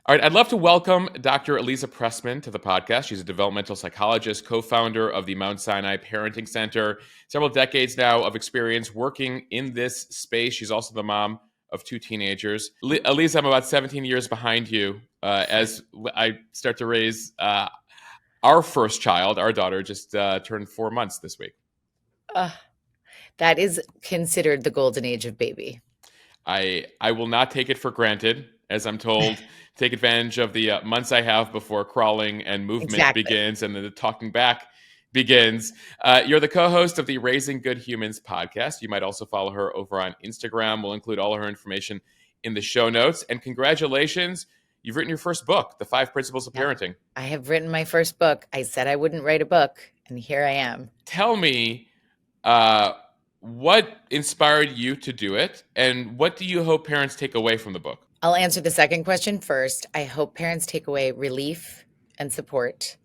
All right, I'd love to welcome Dr. Aliza Pressman to the podcast. She's a developmental psychologist, co-founder of the Mount Sinai Parenting Center, several decades now of experience working in this space. She's also the mom of two teenagers. Aliza, I'm about 17 years behind you as I start to raise our first child. Our daughter just turned 4 months this week. That is considered the golden age of baby. I will not take it for granted, as I'm told. Take advantage of the months I have before crawling and movement Exactly. begins and then the talking back begins. You're the co-host of the Raising Good Humans podcast. You might also follow her over on Instagram. We'll include all of her information in the show notes. And congratulations, you've written your first book, The 5 Principles of Yeah. Parenting. I have written my first book. I said I wouldn't write a book, and here I am. Tell me, what inspired you to do it, and what do you hope parents take away from the book? I'll answer the second question first. I hope parents take away relief and support,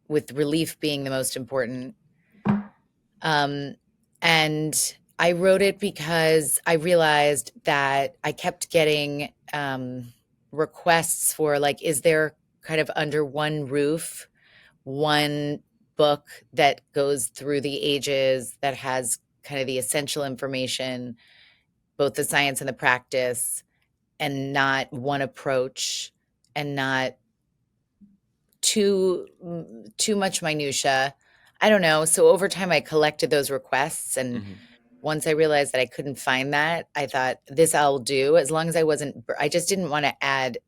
with relief being the most important. And I wrote it because I realized that I kept getting requests for, like, is there kind of under one roof, one book that goes through the ages, that has kind of the essential information, both the science and the practice, and not one approach, and not too much minutia. I don't know. So over time, I collected those requests, and once I realized that I couldn't find that, I thought, this I'll do, as long as I just didn't want to add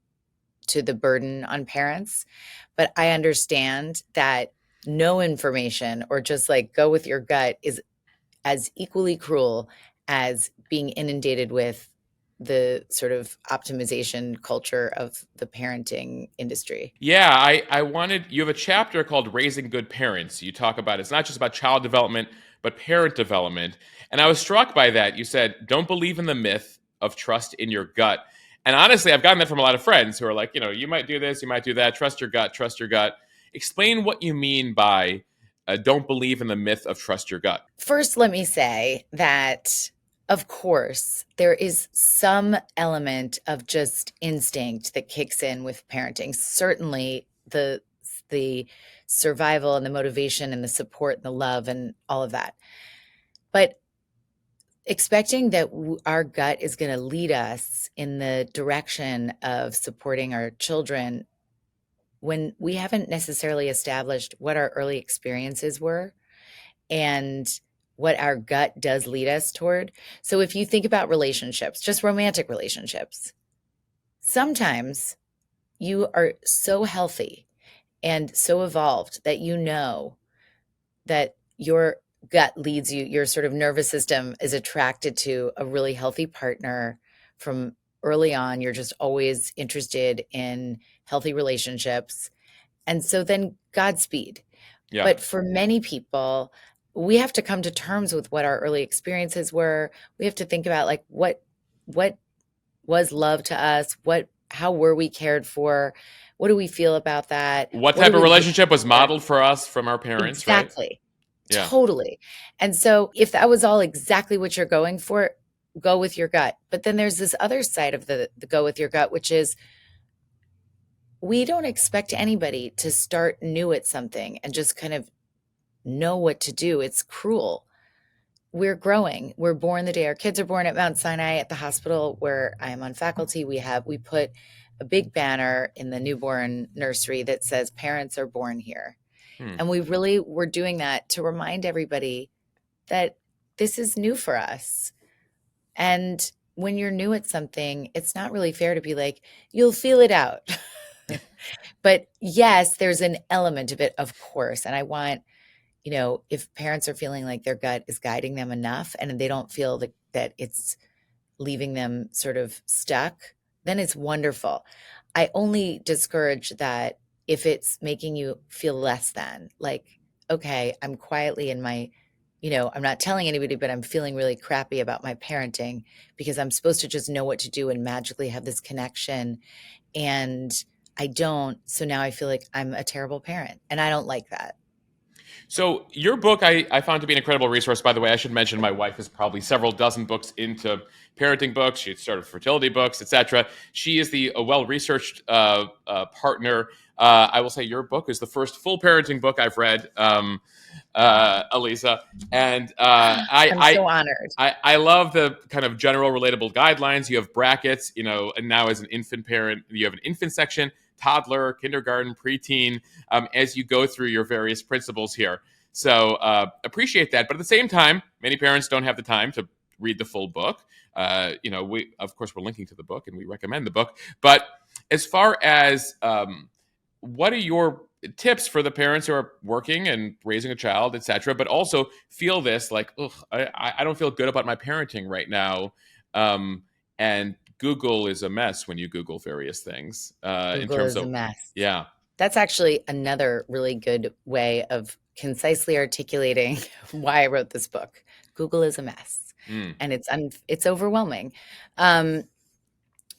to the burden on parents. But I understand that no information, or just like go with your gut, is as equally cruel as being inundated with the sort of optimization culture of the parenting industry. Yeah, you have a chapter called Raising Good Parents. You talk about it's not just about child development, but parent development. And I was struck by that. You said, don't believe in the myth of trust in your gut. And honestly, I've gotten that from a lot of friends who are like, you might do this, you might do that. Trust your gut, trust your gut. Explain what you mean by don't believe in the myth of trust your gut. First, let me say that, of course, there is some element of just instinct that kicks in with parenting. Certainly, the survival and the motivation and the support and the love and all of that. But expecting that our gut is going to lead us in the direction of supporting our children, when we haven't necessarily established what our early experiences were and what our gut does lead us toward. So if you think about relationships, just romantic relationships, sometimes you are so healthy and so evolved that you know that your gut leads you, your sort of nervous system is attracted to a really healthy partner from early on. You're just always interested in healthy relationships. And so then Godspeed. Yeah. But for many people, we have to come to terms with what our early experiences were. We have to think about, like, what was love to us? How were we cared for? What do we feel about that? What do type of we wish relationship was for? modeled for us from our parents, right? Exactly. Yeah. Totally. And so if that was all exactly what you're going for, go with your gut. But then there's this other side of the go with your gut, which is, we don't expect anybody to start new at something and just kind of know what to do. It's cruel. We're growing. We're born the day our kids are born at Mount Sinai, at the hospital where I am on faculty. We put a big banner in the newborn nursery that says parents are born here. And we really were doing that to remind everybody that this is new for us. And when you're new at something, it's not really fair to be like, you'll feel it out. But yes, there's an element of it, of course. And I want, if parents are feeling like their gut is guiding them enough and they don't feel that it's leaving them sort of stuck, then it's wonderful. I only discourage that if it's making you feel less than, like, okay, I'm quietly in my, I'm not telling anybody, but I'm feeling really crappy about my parenting because I'm supposed to just know what to do and magically have this connection. And I don't. So now I feel like I'm a terrible parent, and I don't like that. So your book, I found to be an incredible resource. By the way, I should mention my wife is probably several dozen books into parenting books. She started fertility books, etc. She is a well-researched partner. I will say your book is the first full parenting book I've read, Aliza, and I'm so honored. I love the kind of general relatable guidelines. You have brackets, and now as an infant parent, you have an infant section, toddler, kindergarten, preteen, as you go through your various principles here. So appreciate that. But at the same time, many parents don't have the time to read the full book. We of course we're linking to the book and we recommend the book. But as far as what are your tips for the parents who are working and raising a child, etc., but also feel this like, ugh, I don't feel good about my parenting right now, and Google is a mess when you Google various things in Google terms is a of, mess. yeah. That's actually another really good way of concisely articulating why I wrote this book. Google is a mess, Mm. and it's overwhelming.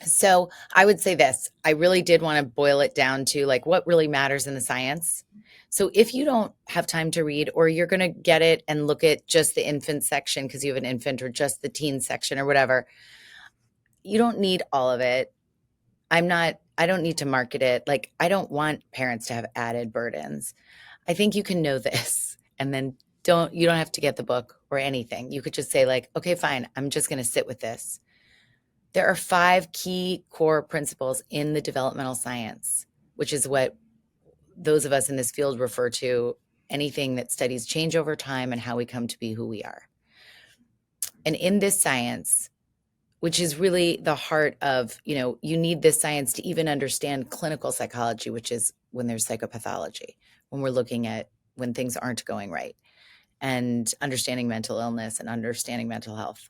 So I would say this, I really did want to boil it down to like what really matters in the science. So if you don't have time to read, or you're going to get it and look at just the infant section because you have an infant, or just the teen section or whatever, you don't need all of it. I don't need to market it. Like, I don't want parents to have added burdens. I think you can know this, and then you don't have to get the book or anything. You could just say like, okay, fine, I'm just going to sit with this. There are 5 key core principles in the developmental science, which is what those of us in this field refer to anything that studies change over time and how we come to be who we are. And in this science, which is really the heart of, you need this science to even understand clinical psychology, which is when there's psychopathology, when we're looking at when things aren't going right, and understanding mental illness and understanding mental health.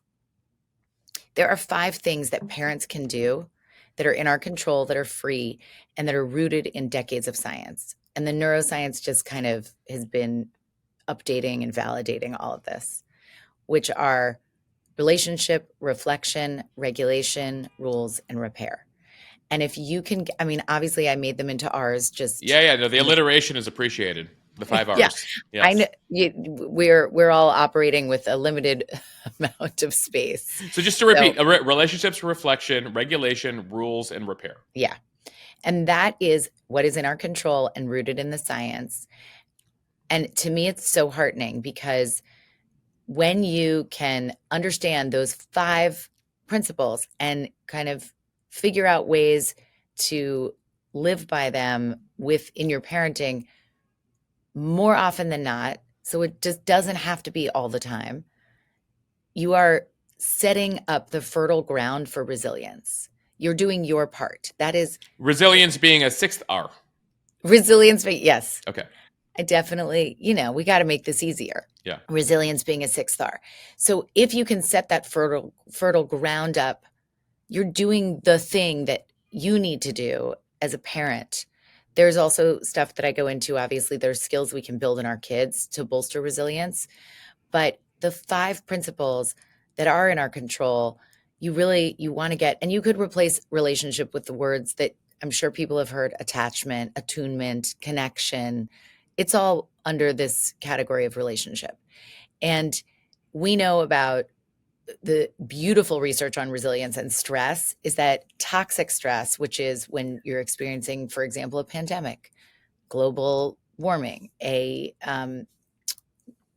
There are 5 things that parents can do that are in our control, that are free, and that are rooted in decades of science. And the neuroscience just kind of has been updating and validating all of this, which are relationship, reflection, regulation, rules, and repair. And if you can, I mean, obviously I made them into R's just. Yeah. No, the alliteration is appreciated. The 5 Yeah, R's. I know Yes. we're all operating with a limited amount of space. So just to repeat, relationships, reflection, regulation, rules, and repair. Yeah. And that is what is in our control and rooted in the science. And to me, it's so heartening because when you can understand those 5 principles and kind of figure out ways to live by them in your parenting more often than not, so it just doesn't have to be all the time, you are setting up the fertile ground for resilience. You're doing your part. That is Resilience being a 6th R. resilience, but yes. Okay. I definitely, we got to make this easier. Yeah. Resilience being a 6th R. So if you can set that fertile ground up, you're doing the thing that you need to do as a parent. There's also stuff that I go into. Obviously, there's skills we can build in our kids to bolster resilience. But the 5 principles that are in our control, you want to get, and you could replace relationship with the words that I'm sure people have heard: attachment, attunement, connection. It's all under this category of relationship. And we know about the beautiful research on resilience and stress is that toxic stress, which is when you're experiencing, for example, a pandemic, global warming,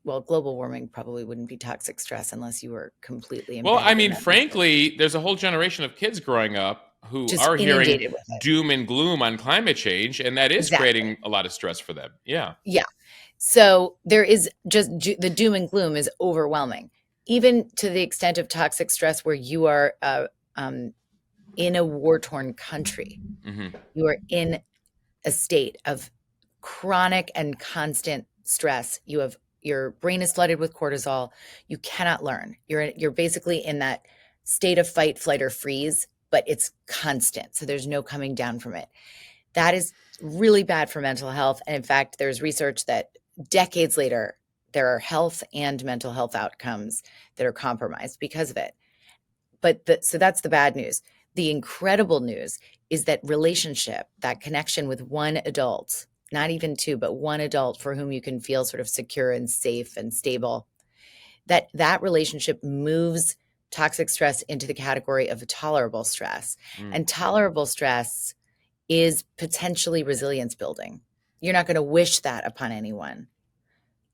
global warming probably wouldn't be toxic stress unless you were completely Well, embedded I in mean, that research. frankly, there's a whole generation of kids growing up who Just are hearing inundated with it. doom and gloom on climate change, and that is Exactly. creating a lot of stress for them. Yeah. Yeah. So there is just the doom and gloom is overwhelming, even to the extent of toxic stress where you are in a war-torn country. Mm-hmm. You are in a state of chronic and constant stress. Your brain is flooded with cortisol. You cannot learn. You're basically in that state of fight, flight, or freeze, but it's constant. So there's no coming down from it. That is really bad for mental health. And in fact, there's research that decades later, there are health and mental health outcomes that are compromised because of it. So that's the bad news. The incredible news is that relationship, that connection with one adult, not even two, but one adult for whom you can feel sort of secure and safe and stable, that relationship moves toxic stress into the category of tolerable stress. Mm. And tolerable stress is potentially resilience building. You're not going to wish that upon anyone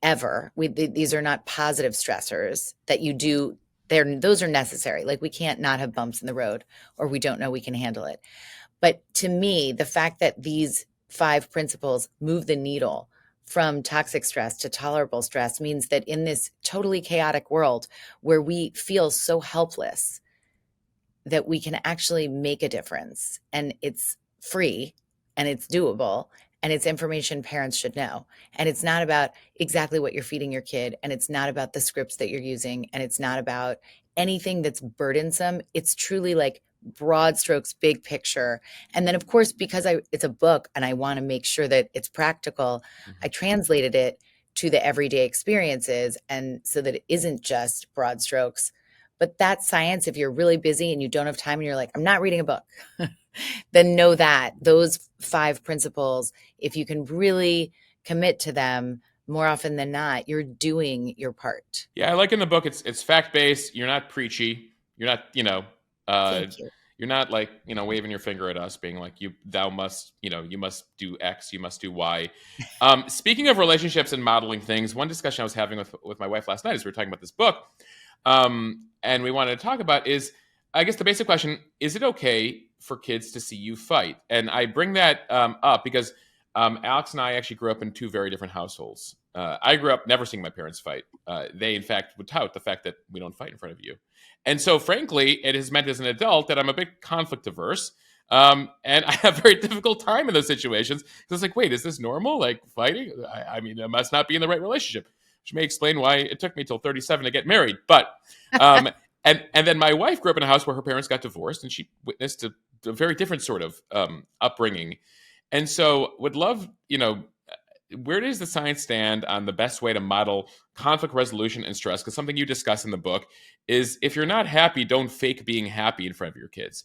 ever. These are not positive stressors that you do. Those are necessary. Like we can't not have bumps in the road or we don't know we can handle it. But to me, the fact that these 5 principles move the needle from toxic stress to tolerable stress means that in this totally chaotic world where we feel so helpless, that we can actually make a difference, and it's free and it's doable and it's information parents should know. And it's not about exactly what you're feeding your kid, and it's not about the scripts that you're using, and it's not about anything that's burdensome. It's truly like broad strokes, big picture. And then of course, because it's a book and I want to make sure that it's practical, I translated it to the everyday experiences, and so that it isn't just broad strokes. But that science, if you're really busy and you don't have time and you're like, I'm not reading a book, then know that those 5 principles, if you can really commit to them, more often than not, you're doing your part. Yeah, I like in the book it's fact based. You're not preachy. You're not uh, Thank you. you're not like waving your finger at us, being like thou must you must do X, you must do Y. Speaking of relationships and modeling things, one discussion I was having with my wife last night as we were talking about this book, and we wanted to talk about is, I guess the basic question: is it okay for kids to see you fight? And I bring that up because Alex and I actually grew up in 2 very different households. I grew up never seeing my parents fight. They, in fact, would tout the fact that we don't fight in front of you. And so, frankly, it has meant as an adult that I'm a bit conflict averse. And I have a very difficult time in those situations. Because it's like, wait, is this normal? Like fighting? I mean, I must not be in the right relationship, which may explain why it took me till 37 to get married. But, and then my wife grew up in a house where her parents got divorced, and she witnessed a very different sort of upbringing. And so would love, where does the science stand on the best way to model conflict resolution and stress? Because something you discuss in the book is if you're not happy, don't fake being happy in front of your kids.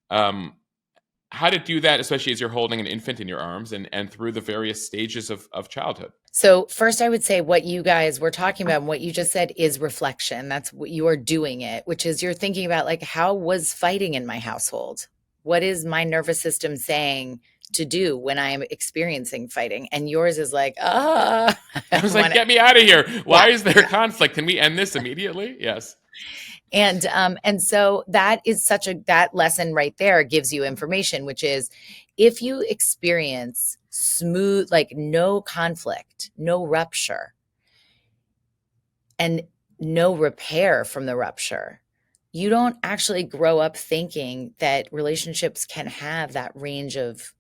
How to do that, especially as you're holding an infant in your arms and through the various stages of childhood. So first I would say what you guys were talking about and what you just said is reflection. That's what you are doing it, which is you're thinking about like, how was fighting in my household? What is my nervous system saying to do when I am experiencing fighting? And yours is like, I was like, get me out of here. Why is there conflict? Can we end this immediately? Yes. And so that is that lesson right there gives you information, which is if you experience smooth, like no conflict, no rupture, and no repair from the rupture, you don't actually grow up thinking that relationships can have that range of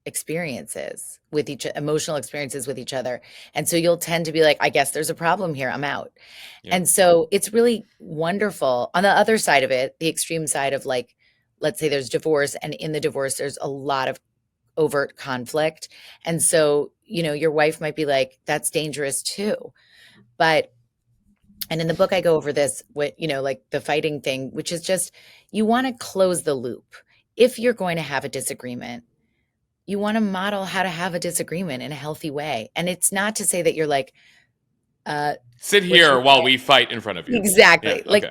experiences with emotional experiences with each other. And so you'll tend to be like, I guess there's a problem here, I'm out. Yeah. And so it's really wonderful. On the other side of it, the extreme side of like, let's say there's divorce, and in the divorce, there's a lot of overt conflict. And so, your wife might be like, that's dangerous too. And in the book, I go over this with, like the fighting thing, which is just, you want to close the loop. If you're going to have a disagreement, you want to model how to have a disagreement in a healthy way. And it's not to say that you're like, sit here while we fight in front of you. Exactly. Yeah, like,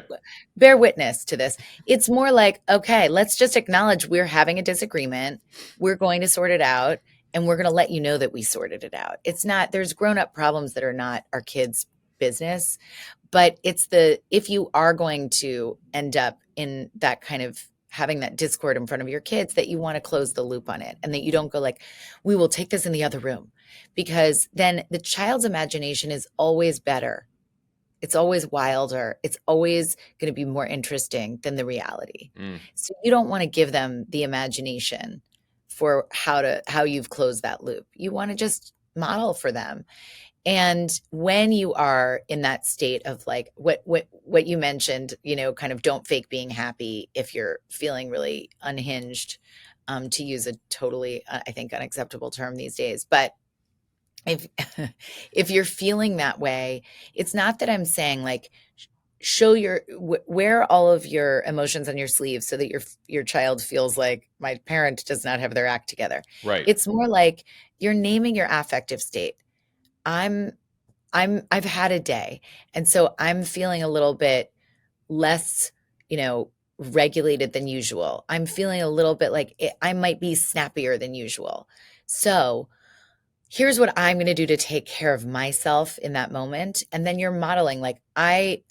bear witness to this. It's more like, okay, let's just acknowledge we're having a disagreement. We're going to sort it out, and we're going to let you know that we sorted it out. It's not, there's grown-up problems that are not our kids' business, but it's if you are going to end up in that kind of having that discord in front of your kids, that you want to close the loop on it, and that you don't go like, we will take this in the other room, because then the child's imagination is always better. It's always wilder. It's always going to be more interesting than the reality. So you don't want to give them the imagination for how you've closed that loop. You want to just model for them. And when you are in that state of like what you mentioned, kind of don't fake being happy if you're feeling really unhinged, to use a totally, I think, unacceptable term these days. But if you're feeling that way, it's not that I'm saying like, wear all of your emotions on your sleeve so that your child feels like my parent does not have their act together. Right. It's more like you're naming your affective state. I'm I've had a day, and so I'm feeling a little bit less, regulated than usual. I'm feeling a little bit like I might be snappier than usual. So, here's what I'm going to do to take care of myself in that moment. And then you're modeling like I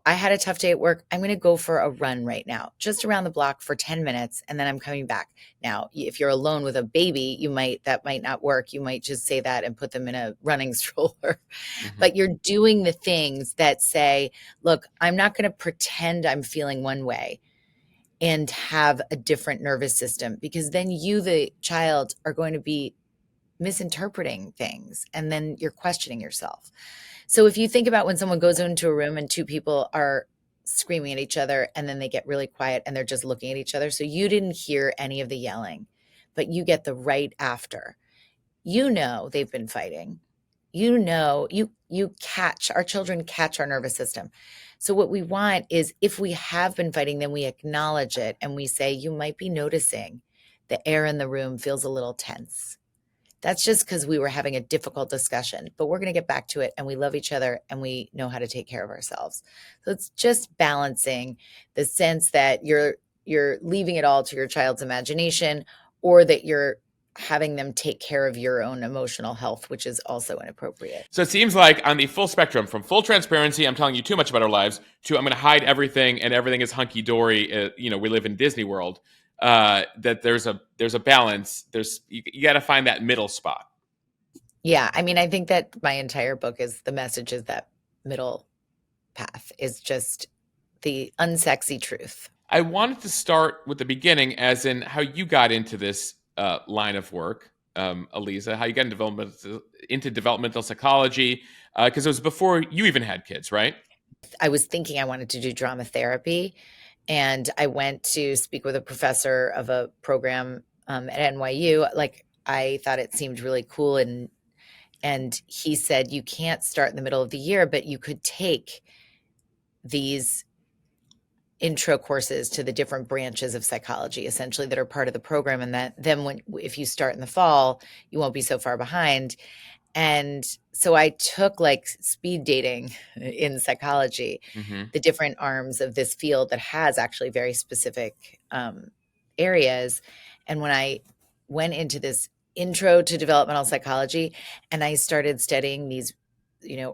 had a tough day at work. I'm going to go for a run right now, just around the block for 10 minutes and then I'm coming back. Now, if you're alone with a baby, that might not work. You might just say that and put them in a running stroller. Hmm. But you're doing the things that say, look, I'm not going to pretend I'm feeling one way and have a different nervous system, because then you, the child, are going to be misinterpreting things and then you're questioning yourself. So if you think about when someone goes into a room and two people are screaming at each other and then they get really quiet and they're just looking at each other. So you didn't hear any of the yelling, but you get the right after. They've been fighting. Our children catch our nervous system. So what we want is, if we have been fighting, then we acknowledge it and we say, you might be noticing the air in the room feels a little tense. That's just because we were having a difficult discussion, but we're going to get back to it and we love each other and we know how to take care of ourselves. So it's just balancing the sense that you're leaving it all to your child's imagination, or that you're having them take care of your own emotional health, which is also inappropriate. So it seems like on the full spectrum, from full transparency, I'm telling you too much about our lives, to I'm going to hide everything and everything is hunky dory. We live in Disney World. That there's a balance. You got to find that middle spot. Yeah, I mean, I think that my entire book is the message is that middle path is just the unsexy truth. I wanted to start with the beginning, as in how you got into this line of work, Aliza, how you got into developmental psychology, because it was before you even had kids, right? I was thinking I wanted to do drama therapy, and I went to speak with a professor of a program at NYU. Like, I thought it seemed really cool, and he said you can't start in the middle of the year, but you could take these intro courses to the different branches of psychology, essentially, that are part of the program, and that then if you start in the fall, you won't be so far behind. And so I took like speed dating in psychology, Mm-hmm. the different arms of this field that has actually very specific areas. And when I went into this intro to developmental psychology and I started studying these,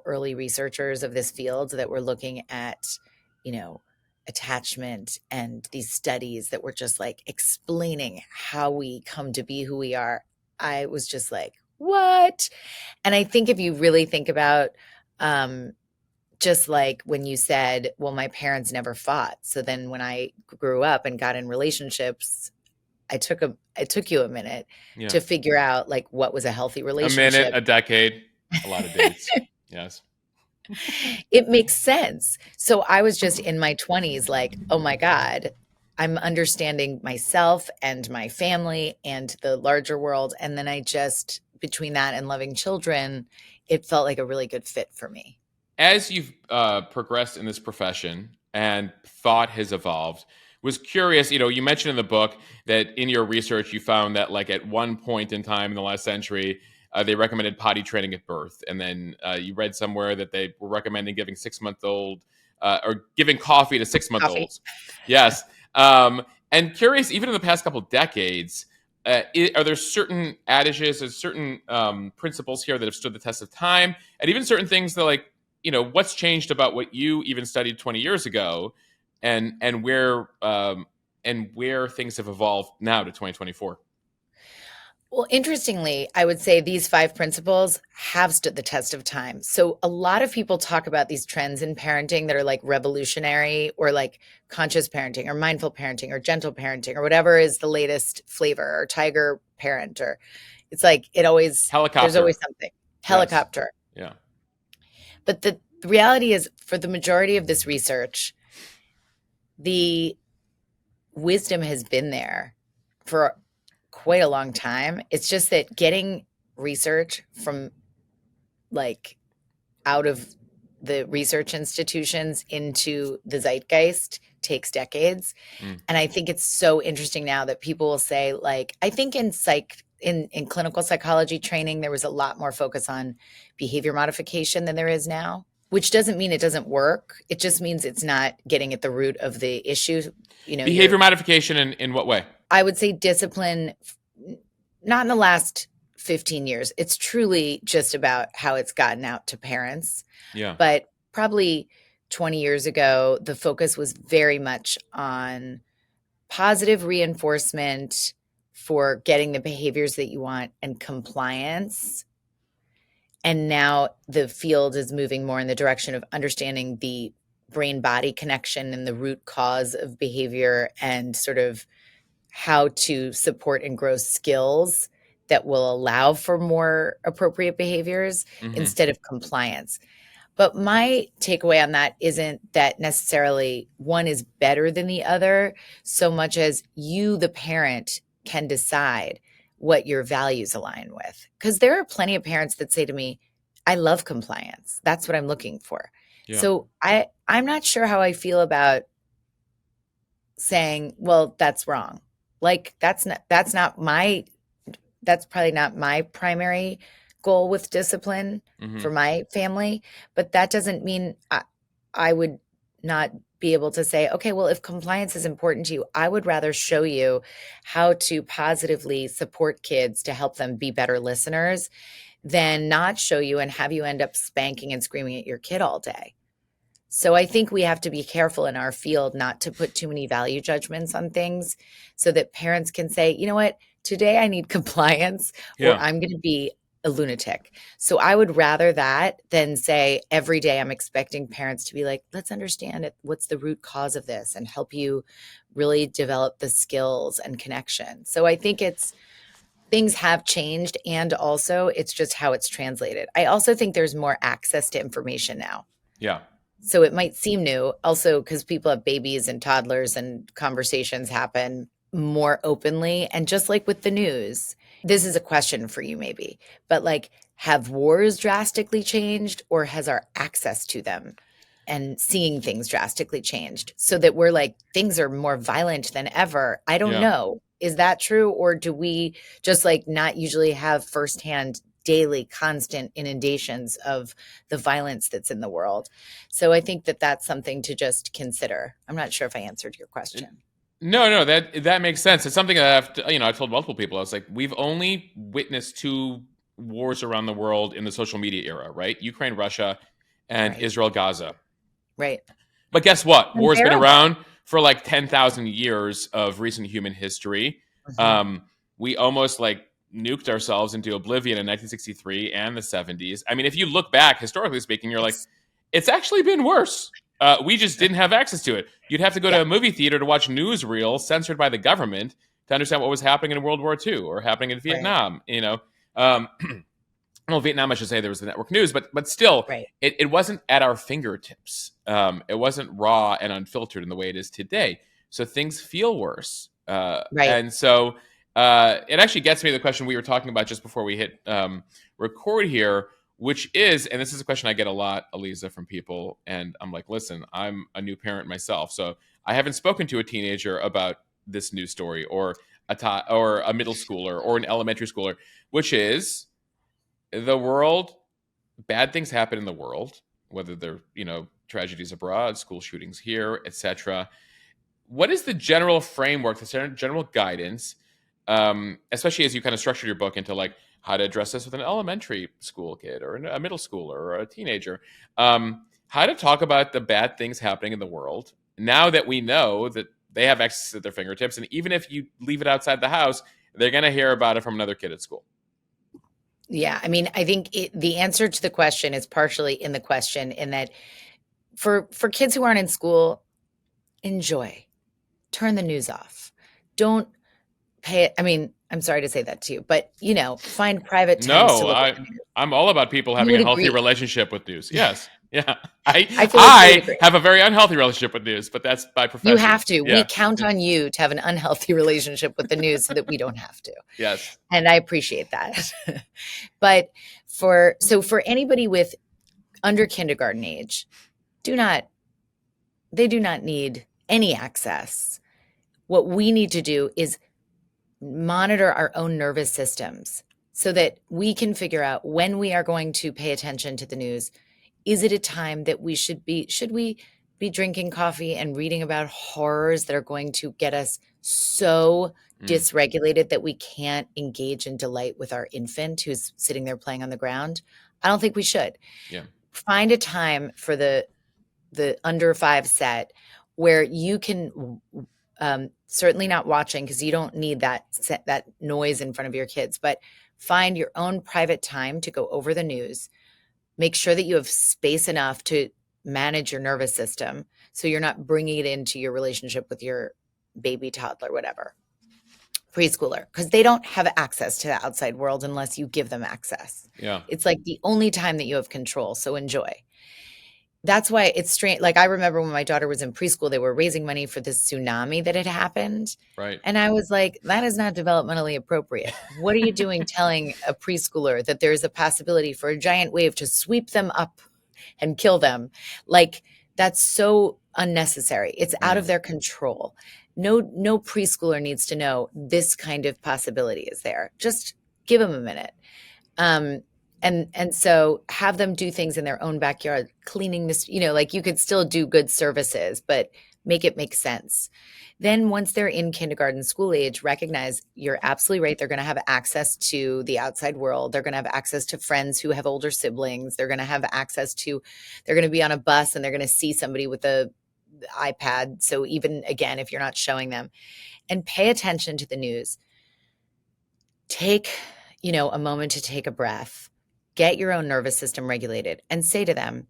early researchers of this field that were looking at, you know, attachment, and these studies that were just like explaining how we come to be who we are, I was just like, what? And I think if you really think about, just like when you said, well, my parents never fought. So then when I grew up and got in relationships, it took you a minute Yeah. to figure out like what was a healthy A minute, relationship. a decade, a lot of dates. Yes. It makes sense. So I was just in my 20s like, oh my God, I'm understanding myself and my family and the larger world. And then between that and loving children, it felt like a really good fit for me. As you've progressed in this profession and thought has evolved, was curious. You mentioned in the book that in your research you found that, like, at one point in time in the last century, they recommended potty training at birth, and then you read somewhere that they were recommending giving 6 month old or giving coffee to 6 month Coffee. olds. Yes. And curious, even in the past couple decades, are there certain adages or certain principles here that have stood the test of time, and even certain things that, like, what's changed about what you even studied 20 years ago, and where things have evolved now to 2024? Well, interestingly, I would say these 5 principles have stood the test of time. So a lot of people talk about these trends in parenting that are like revolutionary, or like conscious parenting or mindful parenting or gentle parenting or whatever is the latest flavor, or tiger parent, or it's like there's Helicopter. always something. Yes. Helicopter. Yeah. But the reality is, for the majority of this research, the wisdom has been there for quite a long time. It's just that getting research from like out of the research institutions into the zeitgeist takes decades. Mm. And I think it's so interesting now that people will say, like, I think in in clinical psychology training, there was a lot more focus on behavior modification than there is now, which doesn't mean it doesn't work. It just means it's not getting at the root of the issue. Behavior modification in what way? I would say discipline, not in the last 15 years. It's truly just about how it's gotten out to parents. Yeah. But probably 20 years ago, the focus was very much on positive reinforcement for getting the behaviors that you want and compliance. And now the field is moving more in the direction of understanding the brain body connection and the root cause of behavior and sort of how to support and grow skills that will allow for more appropriate behaviors instead of compliance. But my takeaway on that isn't that necessarily one is better than the other, so much as you, the parent, can decide what your values align with. Because there are plenty of parents that say to me, I love compliance. That's what I'm looking for. Yeah. So I'm not sure how I feel about saying, well, that's wrong. Like that's probably not my primary goal with discipline for my family, but that doesn't mean I would not be able to say, okay, well, if compliance is important to you, I would rather show you how to positively support kids to help them be better listeners than not show you and have you end up spanking and screaming at your kid all day. So I think we have to be careful in our field not to put too many value judgments on things so that parents can say, you know what, today I need compliance or I'm going to be a lunatic. So I would rather that than say every day I'm expecting parents to be like, let's understand it. What's the root cause of this and help you really develop the skills and connection. So I think things have changed and also it's just how it's translated. I also think there's more access to information now. Yeah. So it might seem new also because people have babies and toddlers and conversations happen more openly. And just like with the news, this is a question for you maybe, but like have wars drastically changed or has our access to them and seeing things drastically changed so that we're like, things are more violent than ever? I don't know. Is that true? Or do we just like not usually have firsthand daily constant inundations of the violence that's in the world? So I think that that's something to just consider. I'm not sure if I answered your question. No, that makes sense. It's something that I've told multiple people. I was like, we've only witnessed 2 wars around the world in the social media era, right? Ukraine, Russia, and Israel, Gaza. Right. But guess what? War's been around for like 10,000 years of recent human history. We almost like nuked ourselves into oblivion in 1963 and the 70s. I mean, if you look back, historically speaking, you're like, it's actually been worse. We just didn't have access to it. You'd have to go to a movie theater to watch newsreels censored by the government to understand what was happening in World War II or happening in Vietnam. Well, Vietnam, I should say, there was the network news, but still, it wasn't at our fingertips. It wasn't raw and unfiltered in the way it is today. So things feel worse. And so it actually gets me to the question we were talking about just before we hit record here, which is, and this is a question I get a lot, Aliza, from people. And I'm like, listen, I'm a new parent myself. So I haven't spoken to a teenager about this news story or a middle schooler or an elementary schooler, which is the world. Bad things happen in the world, whether they're, tragedies abroad, school shootings here, etc. What is the general framework, the general guidance, especially as you kind of structured your book into like how to address this with an elementary school kid or a middle schooler or a teenager, how to talk about the bad things happening in the world now that we know that they have access at their fingertips. And even if you leave it outside the house, they're going to hear about it from another kid at school. Yeah. I mean, I think the answer to the question is partially in the question in that for kids who aren't in school, enjoy. Turn the news off. Don't pay it. I mean, I'm sorry to say that to you, but find private times to look at the news. I'm all about people having a healthy relationship with news. Yes. Yeah. I have a very unhealthy relationship with news, but that's by profession. You have to. Yeah. We count on you to have an unhealthy relationship with the news so that we don't have to. Yes. And I appreciate that. But for anybody with under kindergarten age, they do not need any access. What we need to do is monitor our own nervous systems so that we can figure out when we are going to pay attention to the news. Is it a time that should we be drinking coffee and reading about horrors that are going to get us so dysregulated that we can't engage in delight with our infant who's sitting there playing on the ground? I don't think we should. Yeah. Find a time for the under 5 set where you can certainly not watching, because you don't need that noise in front of your kids, but find your own private time to go over the news. Make sure that you have space enough to manage your nervous system so you're not bringing it into your relationship with your baby, toddler, whatever, preschooler, because they don't have access to the outside world unless you give them access. Yeah. It's like the only time that you have control. So enjoy. That's why it's strange. Like, I remember when my daughter was in preschool, they were raising money for this tsunami that had happened. Right. And I was like, that is not developmentally appropriate. What are you doing telling a preschooler that there's a possibility for a giant wave to sweep them up and kill them? Like, that's so unnecessary. It's out of their control. No preschooler needs to know this kind of possibility is there. Just give them a minute. And so have them do things in their own backyard, cleaning this, like you could still do good services, but make it make sense. Then once they're in kindergarten school age, recognize you're absolutely right. They're going to have access to the outside world. They're going to have access to friends who have older siblings. They're going to have access to, they're going to be on a bus and they're going to see somebody with a iPad. So even again, if you're not showing them, and pay attention to the news, take, a moment to take a breath, get your own nervous system regulated, and say to them,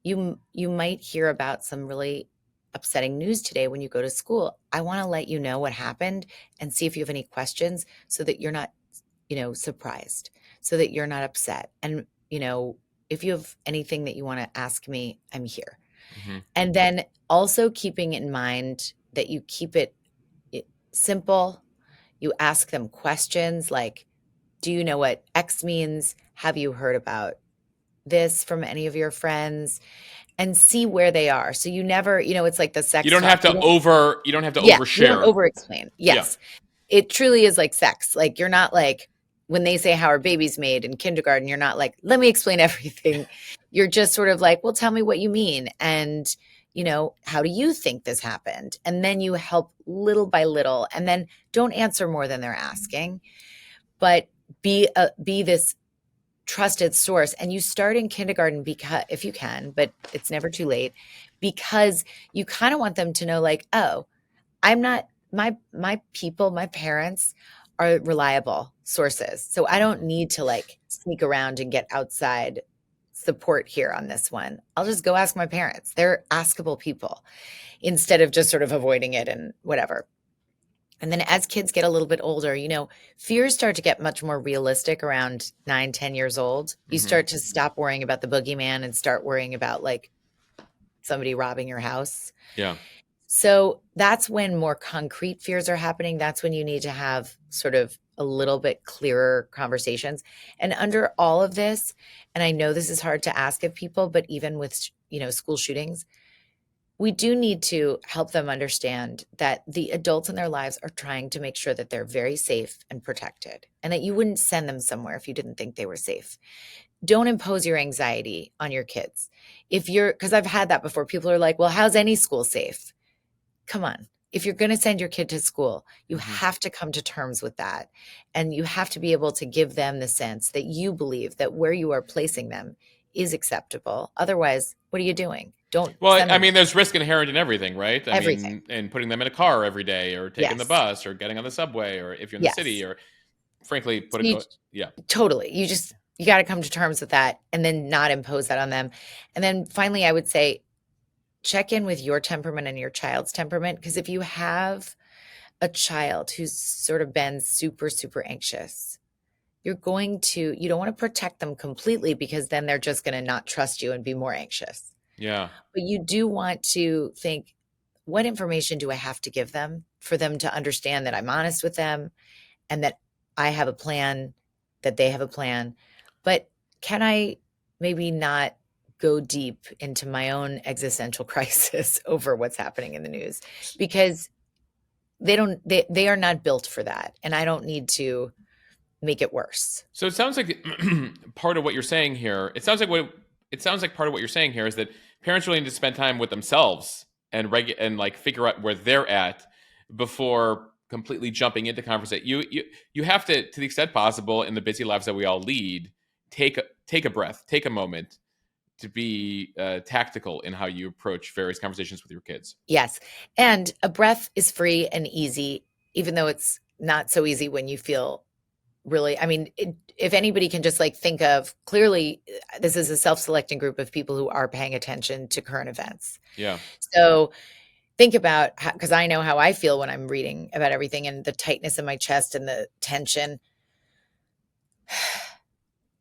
you might hear about some really upsetting news today when you go to school. I want to let you know what happened and see if you have any questions so that you're not, surprised, so that you're not upset. And, if you have anything that you want to ask me, I'm here. Mm-hmm. And then also keeping in mind that you keep it simple. You ask them questions like, do you know what X means? Have you heard about this from any of your friends? And see where they are. So you never, it's like the sex. You don't have to overshare. You don't over explain. Yes. Yeah. It truly is like sex. Like, you're not like, when they say how are babies made in kindergarten, you're not like, let me explain everything. You're just sort of like, well, tell me what you mean. And, how do you think this happened? And then you help little by little, and then don't answer more than they're asking, but be this trusted source. And you start in kindergarten because, if you can, but it's never too late, because you kind of want them to know, like, oh, I'm not, my people, my parents are reliable sources. So I don't need to like sneak around and get outside support here on this one. I'll just go ask my parents. They're askable people, instead of just sort of avoiding it and whatever. And then as kids get a little bit older, fears start to get much more realistic around 9, 10 years old. You start to stop worrying about the boogeyman and start worrying about like somebody robbing your house. Yeah. So that's when more concrete fears are happening. That's when you need to have sort of a little bit clearer conversations. And under all of this, and I know this is hard to ask of people, but even with, school shootings, we do need to help them understand that the adults in their lives are trying to make sure that they're very safe and protected, and that you wouldn't send them somewhere if you didn't think they were safe. Don't impose your anxiety on your kids. Because I've had that before. People are like, well, how's any school safe? Come on. If you're going to send your kid to school, you have to come to terms with that. And you have to be able to give them the sense that you believe that where you are placing them is acceptable. Otherwise, what are you doing? There's risk inherent in everything, right? Everything. And putting them in a car every day, or taking the bus, or getting on the subway, or if you're in the city, or frankly, totally. You got to come to terms with that and then not impose that on them. And then finally, I would say, check in with your temperament and your child's temperament. Because if you have a child who's sort of been super, super anxious, you don't want to protect them completely, because then they're just going to not trust you and be more anxious. Yeah. But you do want to think, what information do I have to give them for them to understand that I'm honest with them and that I have a plan, that they have a plan? But can I maybe not go deep into my own existential crisis over what's happening in the news, because they are not built for that. And I don't need to make it worse. So it sounds like part of what you're saying here, it sounds like part of what you're saying here is that parents really need to spend time with themselves and like figure out where they're at before completely jumping into conversation. You have to the extent possible in the busy lives that we all lead, take a breath, take a moment to be tactical in how you approach various conversations with your kids. Yes. And a breath is free and easy, even though it's not so easy when you feel really, I mean, if anybody can just like think of, clearly, this is a self-selecting group of people who are paying attention to current events. Yeah. So think about, because I know how I feel when I'm reading about everything and the tightness in my chest and the tension.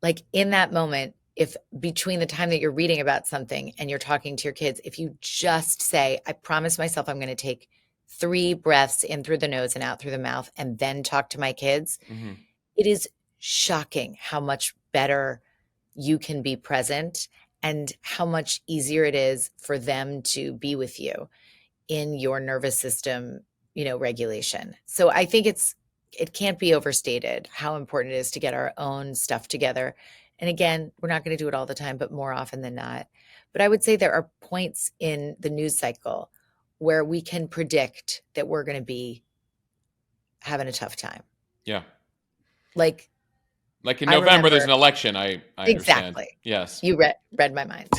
Like in that moment, if between the time that you're reading about something and you're talking to your kids, if you just say, I promise myself I'm going to take 3 breaths in through the nose and out through the mouth and then talk to my kids, Mm-hmm. it is shocking how much better you can be present and how much easier it is for them to be with you in your nervous system, regulation. So I think it can't be overstated how important it is to get our own stuff together. And again, we're not going to do it all the time, but more often than not. But I would say there are points in the news cycle where we can predict that we're going to be having a tough time. Yeah. Like in November, there's an election. I understand. Exactly. Yes. You read my mind.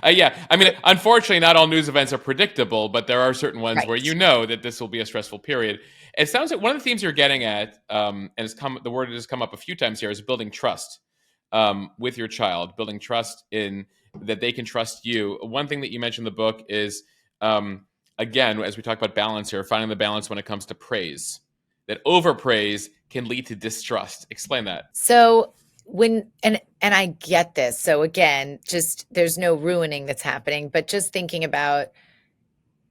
Yeah. I mean, unfortunately, not all news events are predictable, but there are certain ones where that this will be a stressful period. It sounds like one of the themes you're getting at, and the word has come up a few times here, is building trust with your child, building trust in that they can trust you. One thing that you mentioned in the book is, again, as we talk about balance here, finding the balance when it comes to praise. That overpraise can lead to distrust. Explain that. So and I get this. So again, just there's no ruining that's happening, but just thinking about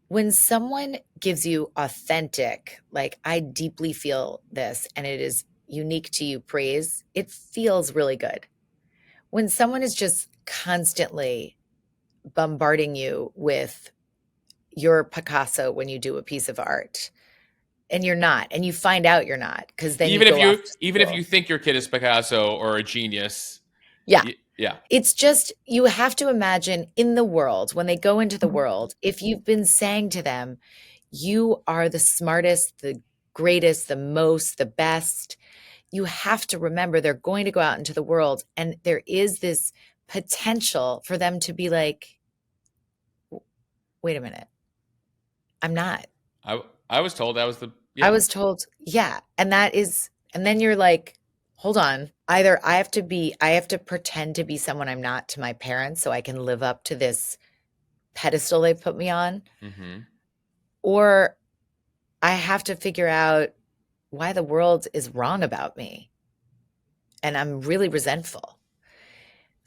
when someone gives you authentic, like I deeply feel this and it is unique to you praise, it feels really good. When someone is just constantly bombarding you with your Picasso when you do a piece of art, and you're not, and you find out you're not, because then even if you think your kid is Picasso or a genius. Yeah. Yeah. It's just, you have to imagine in the world, when they go into the world, if you've been saying to them, you are the smartest, the greatest, the most, the best, you have to remember they're going to go out into the world. And there is this potential for them to be like, wait a minute, I'm not. I was told that was I was told, yeah. And then you're like, hold on. Either I have to pretend to be someone I'm not to my parents so I can live up to this pedestal they put me on. Mm-hmm. Or I have to figure out why the world is wrong about me. And I'm really resentful.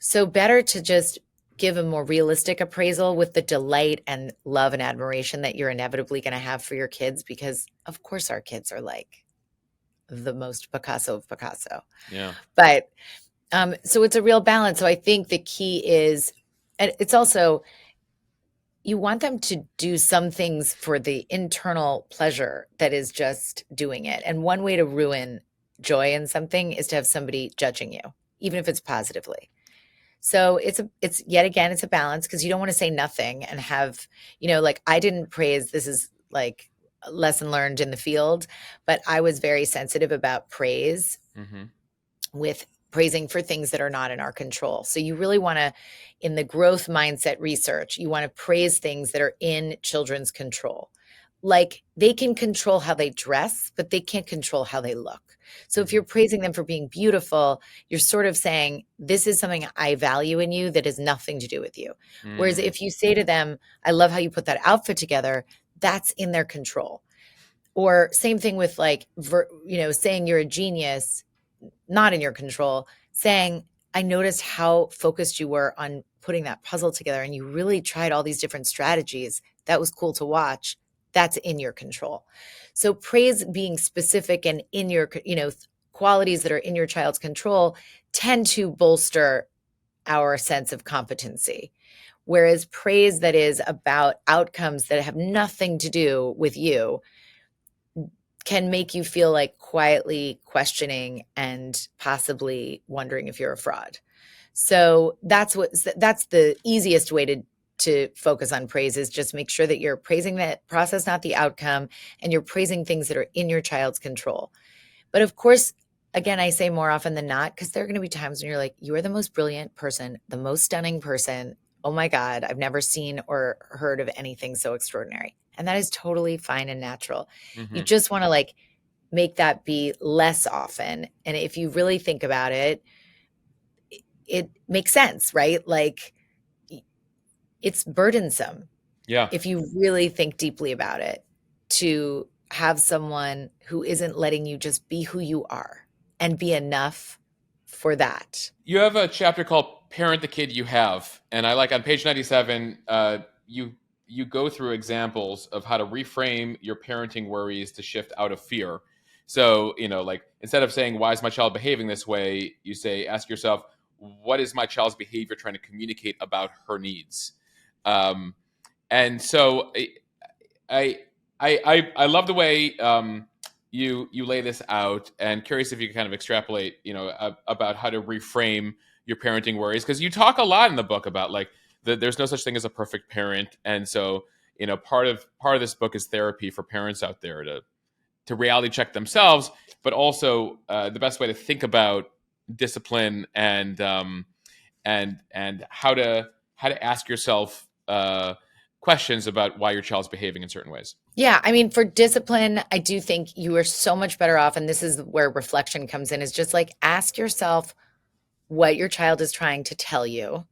So better to just give a more realistic appraisal with the delight and love and admiration that you're inevitably going to have for your kids, because of course our kids are like the most Picasso of Picasso. Yeah. But so it's a real balance. So I think the key is, and it's also, you want them to do some things for the internal pleasure that is just doing it. And one way to ruin joy in something is to have somebody judging you, even if it's positively. So it's yet again, it's a balance, because you don't want to say nothing and have, like I didn't praise, this is like a lesson learned in the field, but I was very sensitive about praise with praising for things that are not in our control. So you really want to, in the growth mindset research, you want to praise things that are in children's control. Like they can control how they dress, but they can't control how they look. So if you're praising them for being beautiful, you're sort of saying, this is something I value in you that has nothing to do with you. Whereas if you say to them, I love how you put that outfit together, that's in their control. Or same thing with like, saying you're a genius, not in your control, saying, I noticed how focused you were on putting that puzzle together and you really tried all these different strategies. That was cool to watch. That's in your control. So praise being specific and in your, qualities that are in your child's control tend to bolster our sense of competency. Whereas praise that is about outcomes that have nothing to do with you can make you feel like quietly questioning and possibly wondering if you're a fraud. So that's the easiest way to focus on praise, is just make sure that you're praising that process, not the outcome, and you're praising things that are in your child's control. But of course, again, I say more often than not, because there are going to be times when you're like, you are the most brilliant person, the most stunning person. Oh my God, I've never seen or heard of anything so extraordinary. And that is totally fine and natural. You Hmm. just want to like make that be less often. And if you really think about it, it makes sense, right? Like it's burdensome Yeah. if you really think deeply about it, to have someone who isn't letting you just be who you are and be enough for that. You have a chapter called "Parent the Kid You Have," and I like on page 97. You go through examples of how to reframe your parenting worries to shift out of fear. So like instead of saying "Why is my child behaving this way?" you say, "Ask yourself, what is my child's behavior trying to communicate about her needs?" Um, and so I I love the way you lay this out, and curious if you can kind of extrapolate, about how to reframe your parenting worries, because you talk a lot in the book about like there's no such thing as a perfect parent, and so part of this book is therapy for parents out there to reality check themselves, but also the best way to think about discipline and how to ask yourself questions about why your child's behaving in certain ways. Yeah, I mean, for discipline, I do think you are so much better off. And this is where reflection comes in, is just like ask yourself what your child is trying to tell you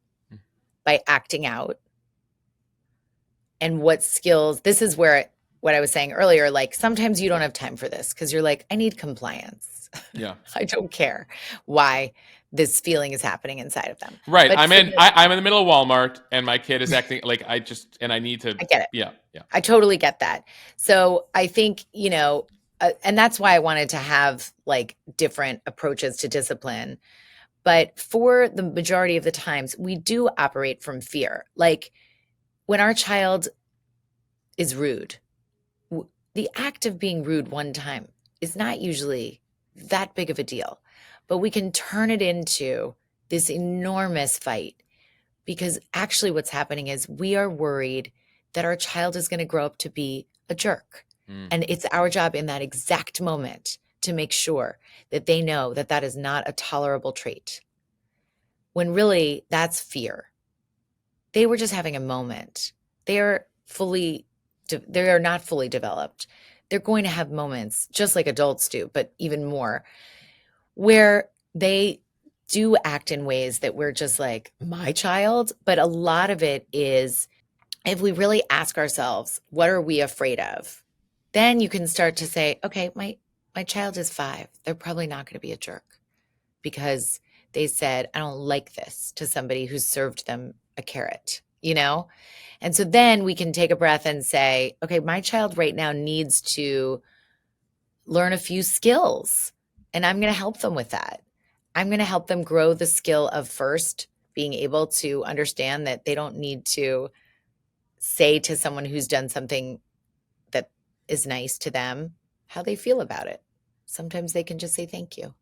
by acting out, and what skills. This is where what I was saying earlier, like sometimes you don't have time for this because you're like, I need compliance. Yeah. I don't care why this feeling is happening inside of them. Right. But I'm for in the, I'm in the middle of Walmart and my kid is acting like I need to. I get it. Yeah, yeah. I totally get that. So I think, and that's why I wanted to have like different approaches to discipline. But for the majority of the times, we do operate from fear. Like when our child is rude, the act of being rude one time is not usually that big of a deal, but we can turn it into this enormous fight, because actually what's happening is we are worried that our child is going to grow up to be a jerk. Mm. And it's our job in that exact moment to make sure that they know that that is not a tolerable trait, when really that's fear. They were just having a moment. They are they are not fully developed. They're going to have moments just like adults do, but even more, where they do act in ways that we're just like, my child. But a lot of it is, if we really ask ourselves, what are we afraid of? Then you can start to say, okay, my child is 5. They're probably not going to be a jerk because they said, I don't like this, to somebody who served them a carrot, you know? And so then we can take a breath and say, okay, my child right now needs to learn a few skills, and I'm going to help them with that. I'm going to help them grow the skill of first being able to understand that they don't need to say to someone who's done something that is nice to them how they feel about it. Sometimes they can just say thank you.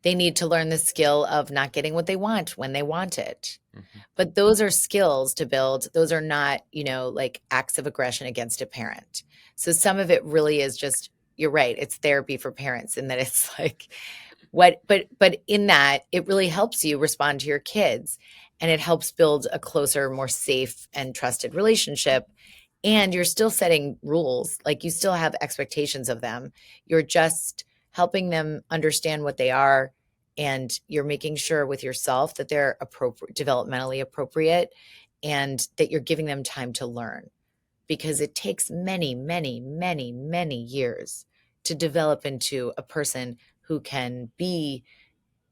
They need to learn the skill of not getting what they want when they want it. Mhm. But those are skills to build. Those are not, like acts of aggression against a parent. So some of it really is just, you're right, it's therapy for parents, in that it's like but in that it really helps you respond to your kids, and it helps build a closer, more safe and trusted relationship. And you're still setting rules, like you still have expectations of them. You're just helping them understand what they are, and you're making sure with yourself that they're appropriate, developmentally appropriate, and that you're giving them time to learn, because it takes many, many, many, many years to develop into a person who can be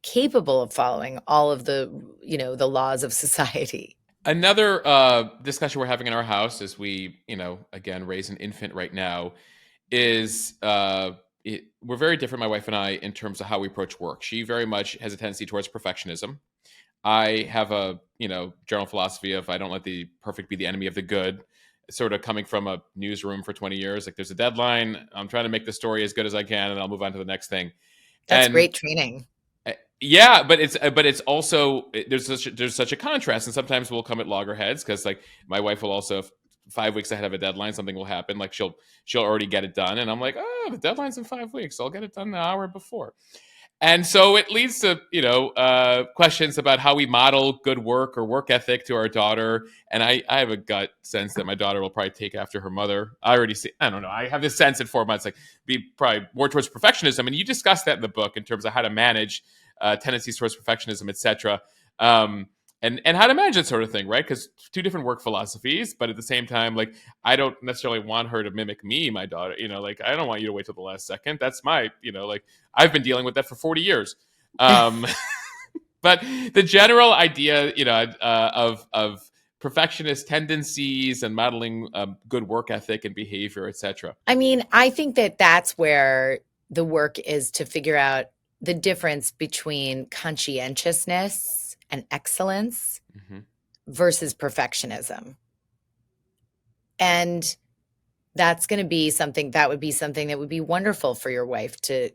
capable of following all of the laws of society. Another discussion we're having in our house as we, again, raise an infant right now is we're very different, my wife and I, in terms of how we approach work. She very much has a tendency towards perfectionism. I have a, general philosophy of I don't let the perfect be the enemy of the good. Sort of coming from a newsroom for 20 years, like there's a deadline. I'm trying to make the story as good as I can, and I'll move on to the next thing. That's And great training. yeah, but it's also there's such a contrast, and sometimes we'll come at loggerheads because like my wife will also. 5 weeks ahead of a deadline, something will happen. Like she'll already get it done, and I'm like, oh, the deadline's in 5 weeks. I'll get it done an hour before. And so it leads to questions about how we model good work or work ethic to our daughter. And I have a gut sense that my daughter will probably take after her mother. I already see. I don't know. I have this sense at 4 months, like be probably more towards perfectionism. And you discuss that in the book in terms of how to manage tendencies towards perfectionism, etc. And how to manage that sort of thing, right? Because two different work philosophies, but at the same time, like I don't necessarily want her to mimic me, my daughter. Like I don't want you to wait till the last second. That's my, like I've been dealing with that for 40 years. But the general idea, of perfectionist tendencies and modeling good work ethic and behavior, etc. I mean, I think that that's where the work is to figure out the difference between conscientiousness and excellence versus perfectionism. And that's going to be something that would be wonderful for your wife to